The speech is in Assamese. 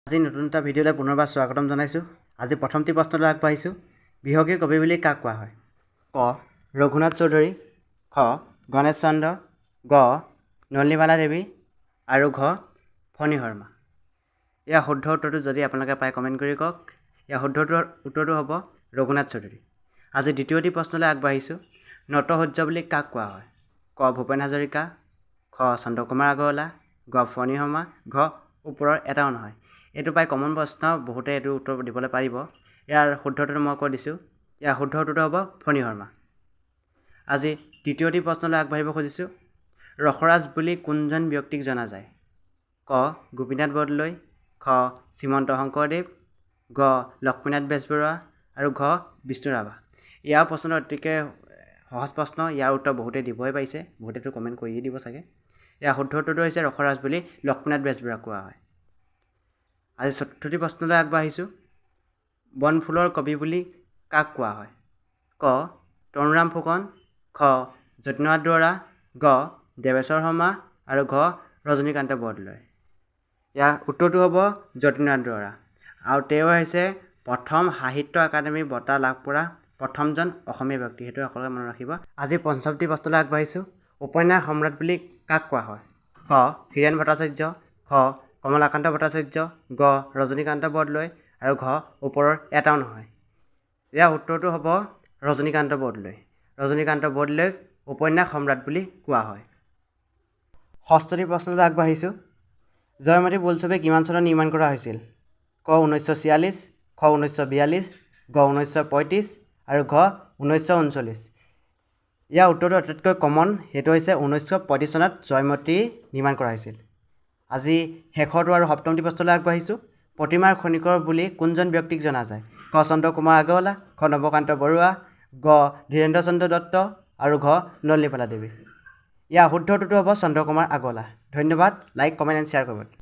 আজি নতুন এটা ভিডিঅ'লৈ পুনৰবাৰ স্বাগতম জনাইছোঁ। আজি প্ৰথমটি প্ৰশ্নলৈ আগবাঢ়িছোঁ। বিহগী কবি বুলি কাক কোৱা হয়? ক. ৰঘুনাথ চৌধুৰী, খ. গণেশ চন্দ্ৰ, গ. নলিনীবালা দেৱী আৰু ঘ. ফণী শৰ্মা। ইয়াৰ শুদ্ধ উত্তৰটো যদি আপোনালোকে পায় কমেণ্ট কৰি কওক। ইয়াৰ শুদ্ধ উত্তৰটো হ'ব ৰঘুনাথ চৌধুৰী। আজি দ্বিতীয়টি প্ৰশ্নলৈ আগবাঢ়িছোঁ। নটসূৰ্য বুলি কাক কোৱা হয়? ক. ভূপেন হাজৰিকা, খ. চন্দ্ৰকুমাৰ আগৰৱালা, গ. ফণী শৰ্মা, ঘ. ওপৰৰ এটাও নহয়। এইটো প্ৰায় কমন প্ৰশ্ন, বহুতে এইটো উত্তৰ দিবলৈ পাৰিব। ইয়াৰ শুদ্ধটো মই কৈ দিছোঁ। ইয়াৰ শুদ্ধ উত্তৰটো হ'ব ফণী শৰ্মা। আজি তৃতীয়টি প্ৰশ্নলৈ আগবাঢ়িব খুজিছোঁ। ৰসৰাজ বুলি কোনজন ব্যক্তিক জনা যায়? ক. গোপীনাথ বৰদলৈ, খ. শ্ৰীমন্ত শংকৰদেৱ, গ. লক্ষ্মীনাথ বেজবৰুৱা আৰু ঘ. বিষ্ণু ৰাভা। ইয়াৰ প্ৰশ্ন অতিকে সহজ প্ৰশ্ন। ইয়াৰ উত্তৰ বহুতে দিবই পাৰিছে, বহুতেতো কমেণ্ট কৰিয়ে দিব চাগে। ইয়াৰ শুদ্ধ উত্তৰটো হৈছে ৰসৰাজ বুলি লক্ষ্মীনাথ বেজবৰুৱাক কোৱা হয়। আজি চতুৰ্থটি প্ৰশ্নলৈ আগবাঢ়িছোঁ। বনফুলৰ কবি বুলি কাক কোৱা হয়? ক. তৰুণৰাম ফুকন, খ. যতীন্দ্ৰনাথ দুৱৰা, গ. দেৱেশ্বৰ শৰ্মা আৰু ঘ. ৰজনীকান্ত বৰদলৈ। ইয়াৰ উত্তৰটো হ'ব যতীন্দ্ৰনাথ দুৱৰা। আৰু তেওঁ হৈছে প্ৰথম সাহিত্য একাডেমী বঁটা লাভ কৰা প্ৰথমজন অসমীয়া ব্যক্তি। সেইটো সকলোৱে মনত ৰাখিব। আজি পঞ্চমটি প্ৰশ্নলৈ আগবাঢ়িছোঁ। উপন্যাস সম্ৰাট বুলি কাক কোৱা হয়? ক. হীৰেণ ভট্টাচাৰ্য, খ. কমলাকান্ত ভট্টাচাৰ্য, গ. ৰজনীকান্ত বৰদলৈ আৰু ঘ. ওপৰৰ এটাও নহয়। ইয়াৰ উত্তৰটো হ'ব ৰজনীকান্ত বৰদলৈ। ৰজনীকান্ত বৰদলৈক উপন্যাস সম্ৰাট বুলি কোৱা হয়। ষষ্ঠটি প্ৰশ্নলৈ আগবাঢ়িছোঁ। জয়মতী বোলছবি কিমান চনত নিৰ্মাণ কৰা হৈছিল? ক. 1946, খ. 1942, গ. 1935 আৰু ঘ. 1939। ইয়াৰ উত্তৰটো আটাইতকৈ কমন, সেইটো হৈছে 1935 চনত জয়মতী নিৰ্মাণ কৰা হৈছিল। আজি শেষৰটো আৰু সপ্তমটি প্ৰশ্নলৈ আগবাঢ়িছোঁ। প্ৰতিমাৰ খনিকৰ বুলি কোনজন ব্যক্তিক জনা যায়? ক. চন্দ্ৰকুমাৰ আগৰৱালা, খ. নৱকান্ত বৰুৱা, গ. ধীৰেন্দ্ৰ চন্দ্ৰ দত্ত আৰু ঘ. নলিনীবালা দেৱী। ইয়াৰ শুদ্ধ উত্তৰটো হ'ব চন্দ্ৰকুমাৰ আগৰৱালা। ধন্যবাদ। লাইক, কমেণ্ট এণ্ড শ্বেয়াৰ কৰিব।